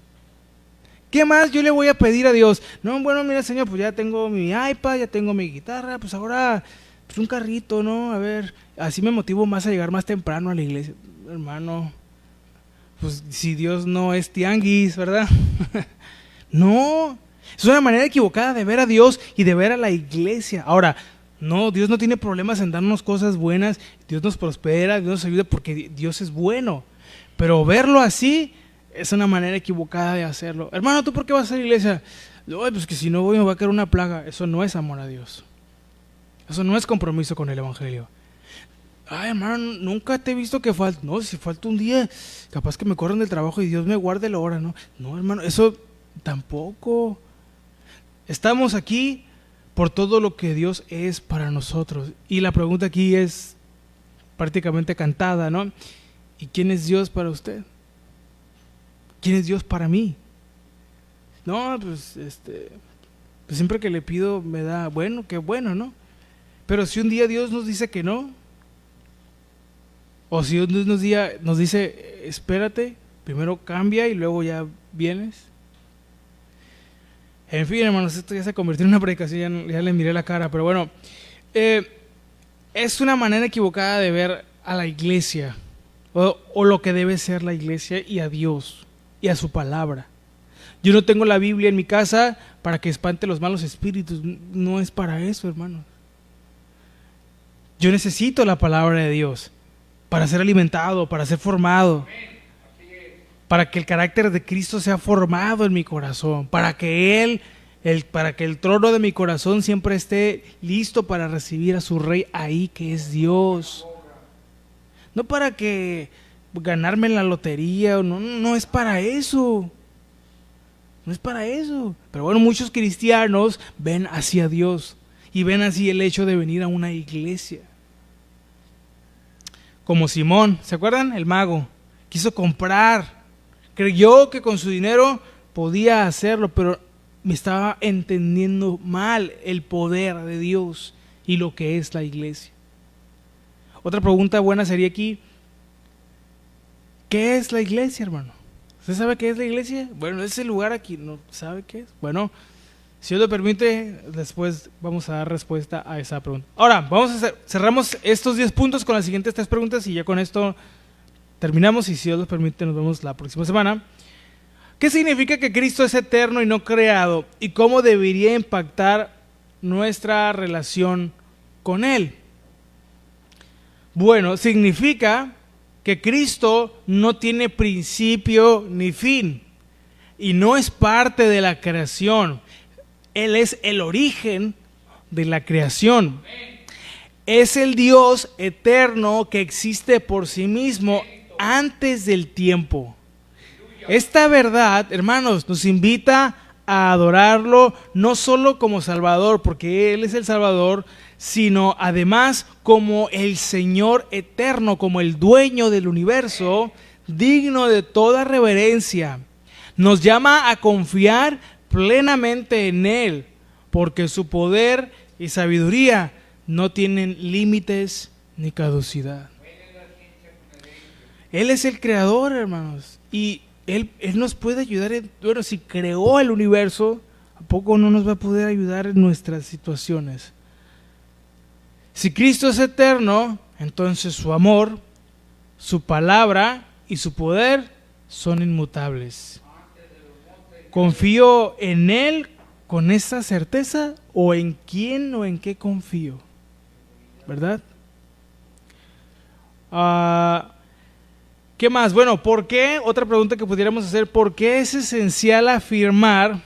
Speaker 1: ¿Qué más yo le voy a pedir a Dios? No, bueno, mira, Señor, pues ya tengo mi iPad, ya tengo mi guitarra, pues ahora pues un carrito, ¿no? A ver, así me motivo más a llegar más temprano a la iglesia. Hermano, pues si Dios no es tianguis, ¿verdad? No, es una manera equivocada de ver a Dios y de ver a la iglesia. Ahora, no, Dios no tiene problemas en darnos cosas buenas, Dios nos prospera, Dios nos ayuda porque Dios es bueno. Pero verlo así es una manera equivocada de hacerlo. Hermano, ¿tú por qué vas a la iglesia? Ay, pues que si no voy me va a caer una plaga. Eso no es amor a Dios. Eso no es compromiso con el evangelio. Ay, hermano, nunca te he visto que falta. No, si falta un día, capaz que me corran del trabajo y Dios me guarde la hora, ¿no? No, hermano, eso tampoco. Estamos aquí por todo lo que Dios es para nosotros. Y la pregunta aquí es prácticamente cantada, ¿no? ¿Y quién es Dios para usted? ¿Quién es Dios para mí? No, pues pues siempre que le pido me da, bueno, qué bueno, ¿no? Pero si un día Dios nos dice que no, o si Dios nos dice, espérate, primero cambia y luego ya vienes. En fin, hermanos, esto ya se convirtió en una predicación, ya le miré la cara, pero bueno, es una manera equivocada de ver a la iglesia, o lo que debe ser la iglesia y a Dios y a su palabra. Yo no tengo la Biblia en mi casa para que espante los malos espíritus, no es para eso, hermanos. Yo necesito la palabra de Dios para ser alimentado, para ser formado, para que el carácter de Cristo sea formado en mi corazón, para que el trono de mi corazón siempre esté listo para recibir a su Rey ahí, que es Dios. No para que ganarme en la lotería, no es para eso. No es para eso. Pero bueno, muchos cristianos ven hacia Dios y ven así el hecho de venir a una iglesia. Como Simón, ¿se acuerdan? El mago quiso comprar, creyó que con su dinero podía hacerlo, pero me estaba entendiendo mal el poder de Dios y lo que es la iglesia. Otra pregunta buena sería aquí, ¿qué es la iglesia, hermano? ¿Usted sabe qué es la iglesia? Bueno, ese lugar aquí, ¿no sabe qué es? Bueno, si Dios lo permite, después vamos a dar respuesta a esa pregunta. Ahora, cerramos estos 10 puntos con las siguientes 3 preguntas y ya con esto terminamos y si Dios lo permite nos vemos la próxima semana. ¿Qué significa que Cristo es eterno y no creado? ¿Y cómo debería impactar nuestra relación con Él? Bueno, significa que Cristo no tiene principio ni fin y no es parte de la creación. Él es el origen de la creación. Es el Dios eterno que existe por sí mismo antes del tiempo. Esta verdad, hermanos, nos invita a adorarlo no solo como Salvador, porque Él es el Salvador, sino además como el Señor eterno, como el dueño del universo, digno de toda reverencia. Nos llama a confiar plenamente en Él, porque su poder y sabiduría no tienen límites ni caducidad. Él es el creador, hermanos, y Él nos puede ayudar. Bueno, si creó el universo, ¿a poco no nos va a poder ayudar en nuestras situaciones? Si Cristo es eterno, entonces su amor, su palabra y su poder son inmutables. ¿Confío en Él con esa certeza o en quién o en qué confío? ¿Verdad? ¿Qué más? Bueno, ¿por qué? Otra pregunta que pudiéramos hacer, ¿por qué es esencial afirmar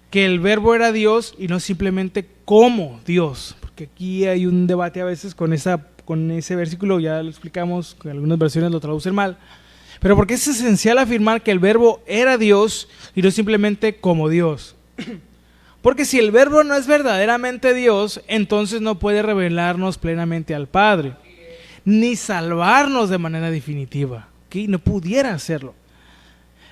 Speaker 1: que el verbo era Dios y no simplemente como Dios? Porque aquí hay un debate a veces con ese versículo, ya lo explicamos, que algunas versiones lo traducen mal. Pero ¿por qué es esencial afirmar que el verbo era Dios y no simplemente como Dios? Porque si el verbo no es verdaderamente Dios, entonces no puede revelarnos plenamente al Padre, ni salvarnos de manera definitiva. ¿Okay? No pudiera hacerlo.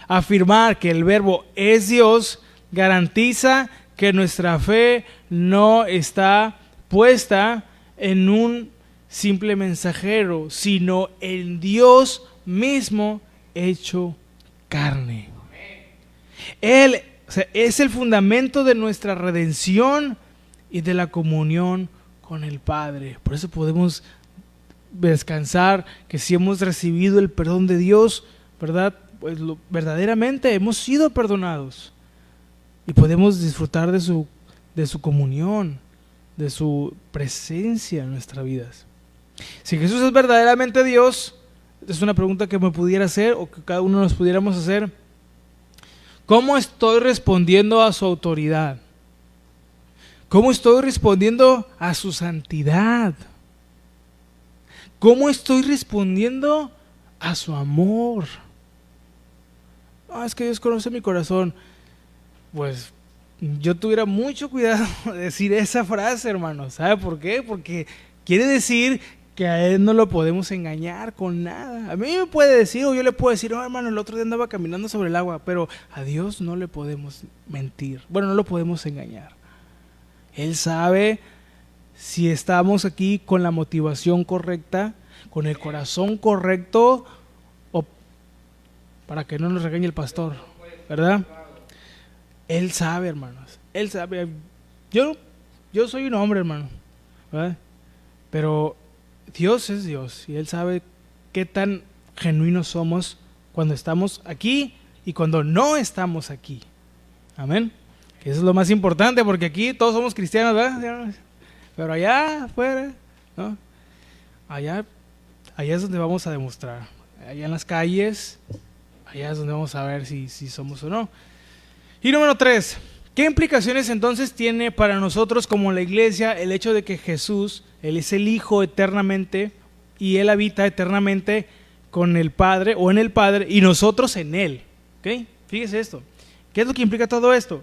Speaker 1: Afirmar que el verbo es Dios garantiza que nuestra fe no está puesta en un simple mensajero, sino en Dios mismo hecho carne. Él, o sea, es el fundamento de nuestra redención y de la comunión con el Padre. Por eso podemos descansar que si hemos recibido el perdón de Dios, ¿verdad? Pues verdaderamente hemos sido perdonados y podemos disfrutar de su comunión, de su presencia en nuestras vidas. Si Jesús es verdaderamente Dios, es una pregunta que me pudiera hacer o que cada uno nos pudiéramos hacer. ¿Cómo estoy respondiendo a su autoridad? ¿Cómo estoy respondiendo a su santidad? ¿Cómo estoy respondiendo a su amor? Es que Dios conoce mi corazón. Pues yo tuviera mucho cuidado de decir esa frase, hermano. ¿Sabe por qué? Porque quiere decir que a Él no lo podemos engañar con nada. A mí me puede decir, o yo le puedo decir, hermano, el otro día andaba caminando sobre el agua, pero a Dios no le podemos mentir. Bueno, no lo podemos engañar. Él sabe si estamos aquí con la motivación correcta, con el corazón correcto, o para que no nos regañe el pastor, ¿verdad? Él sabe, hermanos. Él sabe. Yo soy un hombre, hermano, ¿verdad? Pero Dios es Dios y Él sabe qué tan genuinos somos cuando estamos aquí y cuando no estamos aquí. Amén. Que eso es lo más importante, porque aquí todos somos cristianos, ¿verdad? Pero allá afuera, ¿no? Allá es donde vamos a demostrar. Allá en las calles, allá es donde vamos a ver si somos o no. Y número 3, ¿qué implicaciones entonces tiene para nosotros como la iglesia el hecho de que Jesús, Él es el Hijo eternamente y Él habita eternamente con el Padre o en el Padre y nosotros en Él? ¿Okay? Fíjese esto. ¿Qué es lo que implica todo esto?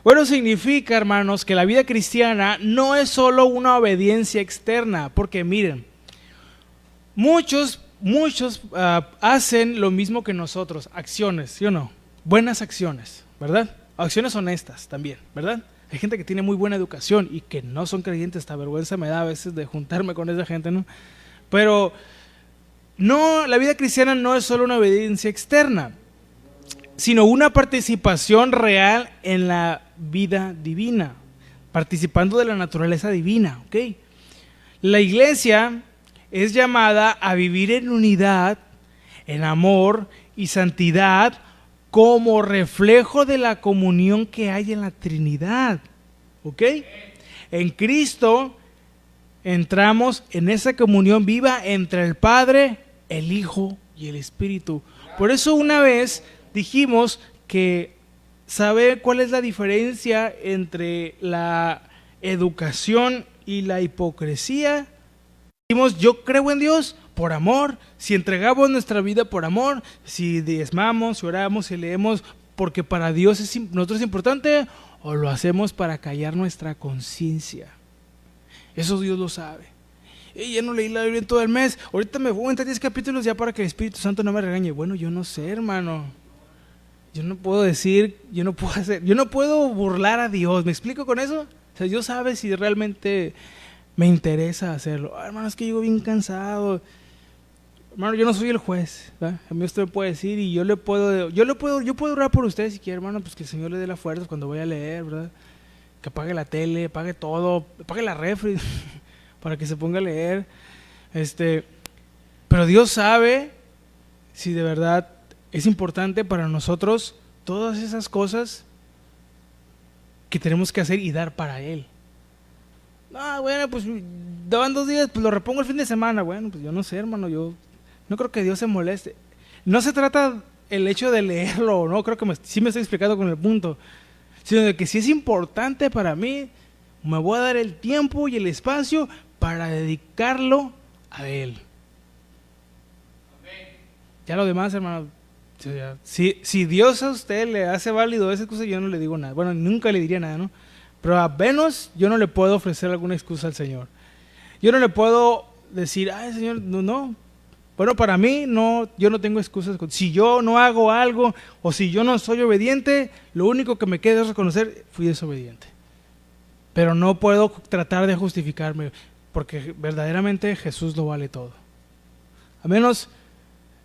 Speaker 1: Bueno, significa, hermanos, que la vida cristiana no es solo una obediencia externa, porque miren, muchos hacen lo mismo que nosotros, acciones, ¿sí o no? Buenas acciones, ¿verdad? Acciones honestas también, ¿verdad? Hay gente que tiene muy buena educación y que no son creyentes, hasta vergüenza me da a veces de juntarme con esa gente, ¿no? Pero no, la vida cristiana no es solo una obediencia externa, sino una participación real en la vida divina, participando de la naturaleza divina, ¿ok? La iglesia es llamada a vivir en unidad, en amor y santidad, como reflejo de la comunión que hay en la Trinidad, ¿ok? En Cristo entramos en esa comunión viva entre el Padre, el Hijo y el Espíritu. Por eso una vez dijimos que ¿sabe cuál es la diferencia entre la educación y la hipocresía? Dijimos, yo creo en Dios por amor, si entregamos nuestra vida por amor, si diezmamos, si oramos, si leemos, porque para Dios nosotros es importante, o lo hacemos para callar nuestra conciencia. Eso Dios lo sabe. Ya no leí la Biblia en todo el mes, ahorita me voy a entrar 10 capítulos ya para que el Espíritu Santo no me regañe. Bueno, yo no sé, hermano. Yo no puedo decir, yo no puedo burlar a Dios. ¿Me explico con eso? O sea, Dios sabe si realmente me interesa hacerlo. Hermano, es que llego bien cansado. Hermano, yo no soy el juez, ¿verdad? A mí usted me puede decir y yo puedo orar por usted si quiere, hermano, pues que el Señor le dé la fuerza cuando vaya a leer, ¿verdad? Que apague la tele, apague todo, apague la refri para que se ponga a leer. Pero Dios sabe si de verdad es importante para nosotros todas esas cosas que tenemos que hacer y dar para Él. Bueno, pues daban 2 días, pues lo repongo el fin de semana. Bueno, pues yo no sé, hermano, yo no creo que Dios se moleste. No se trata el hecho de leerlo, no creo que sí me estoy explicando con el punto, sino de que si es importante para mí, me voy a dar el tiempo y el espacio para dedicarlo a Él. Ya lo demás, hermano, Si Dios a usted le hace válido esa excusa, yo no le digo nada. Bueno, nunca le diría nada, ¿no? Pero a menos yo no le puedo ofrecer alguna excusa al Señor. Yo no le puedo decir, ay, Señor, no. Bueno, para mí, no, yo no tengo excusas. Si yo no hago algo o si yo no soy obediente, lo único que me queda es reconocer, fui desobediente. Pero no puedo tratar de justificarme, porque verdaderamente Jesús lo vale todo. A menos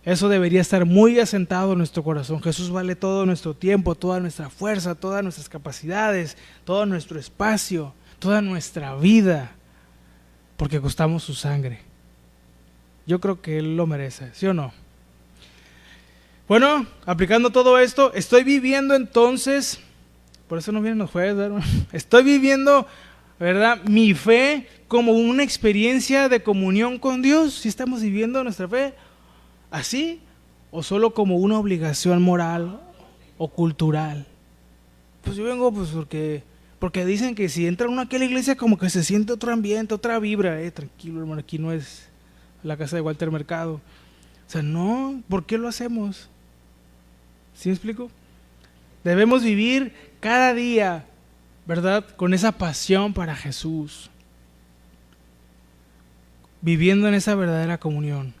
Speaker 1: eso debería estar muy asentado en nuestro corazón. Jesús vale todo nuestro tiempo, toda nuestra fuerza, todas nuestras capacidades, todo nuestro espacio, toda nuestra vida, porque costamos su sangre. Yo creo que Él lo merece, ¿sí o no? Bueno, aplicando todo esto, estoy viviendo entonces, por eso no vienen los jueves, ¿verdad? Estoy viviendo, ¿verdad?, mi fe como una experiencia de comunión con Dios. ¿Sí estamos viviendo nuestra fe así o solo como una obligación moral o cultural? Pues yo vengo pues porque dicen que si entra uno aquí a la iglesia como que se siente otro ambiente, otra vibra. Tranquilo, hermano, aquí no es la casa de Walter Mercado. O sea, no, ¿por qué lo hacemos? ¿Sí me explico? Debemos vivir cada día, ¿verdad?, con esa pasión para Jesús, viviendo en esa verdadera comunión.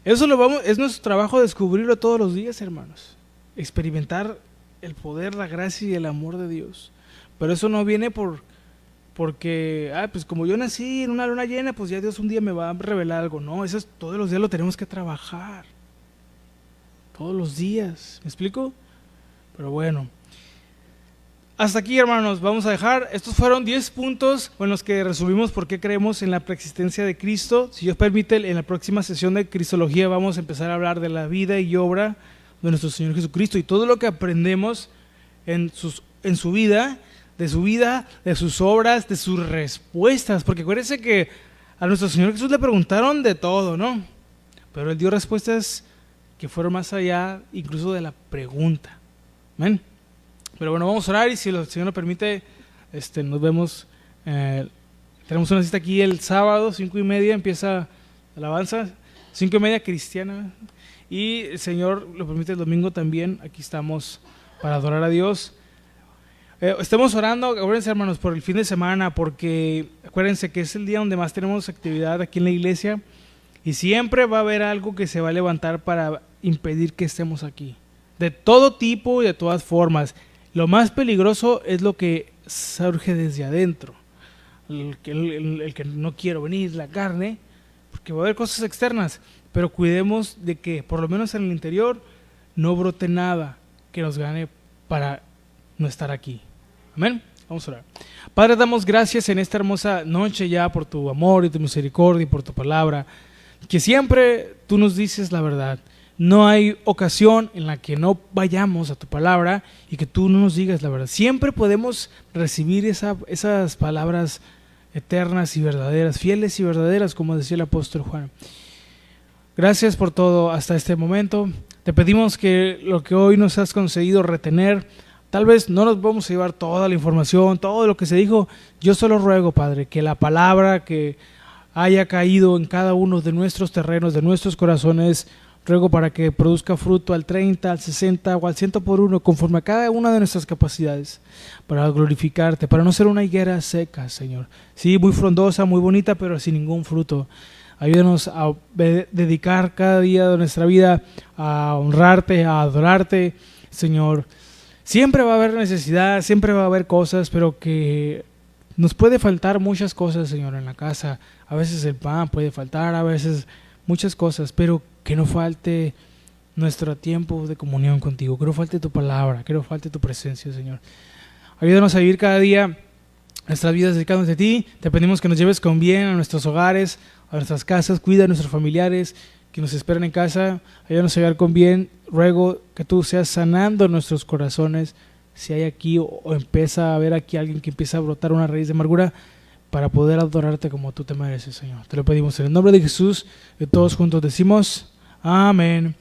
Speaker 1: Eso es nuestro trabajo, descubrirlo todos los días, hermanos. Experimentar el poder, la gracia y el amor de Dios. Pero eso no viene porque, pues como yo nací en una luna llena, pues ya Dios un día me va a revelar algo. No, eso es, todos los días lo tenemos que trabajar. Todos los días. ¿Me explico? Pero bueno. Hasta aquí, hermanos, vamos a dejar. Estos fueron 10 puntos en los que resumimos por qué creemos en la preexistencia de Cristo. Si Dios permite, en la próxima sesión de Cristología vamos a empezar a hablar de la vida y obra de nuestro Señor Jesucristo y todo lo que aprendemos en su vida, de sus obras, de sus respuestas. Porque acuérdense que a nuestro Señor Jesús le preguntaron de todo, ¿no? Pero Él dio respuestas que fueron más allá incluso de la pregunta. ¿Amén? Pero bueno, vamos a orar y si el Señor nos permite, nos vemos. Tenemos una cita aquí el sábado, 5:30, empieza la alabanza, 5:30 cristiana. Y el Señor lo permite el domingo también, aquí estamos para adorar a Dios. Estamos orando, acuérdense, hermanos, por el fin de semana, porque acuérdense que es el día donde más tenemos actividad aquí en la iglesia y siempre va a haber algo que se va a levantar para impedir que estemos aquí. De todo tipo y de todas formas. Lo más peligroso es lo que surge desde adentro. El que no quiero venir, la carne, porque va a haber cosas externas, pero cuidemos de que, por lo menos en el interior, no brote nada que nos gane para no estar aquí. Amén. Vamos a orar. Padre, damos gracias en esta hermosa noche ya por tu amor y tu misericordia y por tu palabra, que siempre tú nos dices la verdad. No hay ocasión en la que no vayamos a tu palabra y que tú no nos digas la verdad. Siempre podemos recibir esas palabras eternas y verdaderas, fieles y verdaderas, como decía el apóstol Juan. Gracias por todo hasta este momento. Te pedimos que lo que hoy nos has concedido retener, tal vez no nos vamos a llevar toda la información, todo lo que se dijo. Yo solo ruego, Padre, que la palabra que haya caído en cada uno de nuestros terrenos, de nuestros corazones, ruego para que produzca fruto al 30, al 60 o al 100 por uno, conforme a cada una de nuestras capacidades, para glorificarte, para no ser una higuera seca, Señor. Sí, muy frondosa, muy bonita, pero sin ningún fruto. Ayúdanos a dedicar cada día de nuestra vida a honrarte, a adorarte, Señor. Siempre va a haber necesidad, siempre va a haber cosas, pero que nos puede faltar muchas cosas, Señor, en la casa. A veces el pan puede faltar, a veces muchas cosas, pero que no falte nuestro tiempo de comunión contigo, que no falte tu palabra, que no falte tu presencia, Señor. Ayúdanos a vivir cada día nuestras vidas dedicándonos a ti. Te pedimos que nos lleves con bien a nuestros hogares, a nuestras casas, cuida a nuestros familiares que nos esperan en casa. Ayúdanos a llevar con bien. Ruego que tú seas sanando nuestros corazones. Si hay aquí o empieza a haber aquí alguien que empieza a brotar una raíz de amargura, para poder adorarte como tú te mereces, Señor. Te lo pedimos en el nombre de Jesús, y todos juntos decimos amén.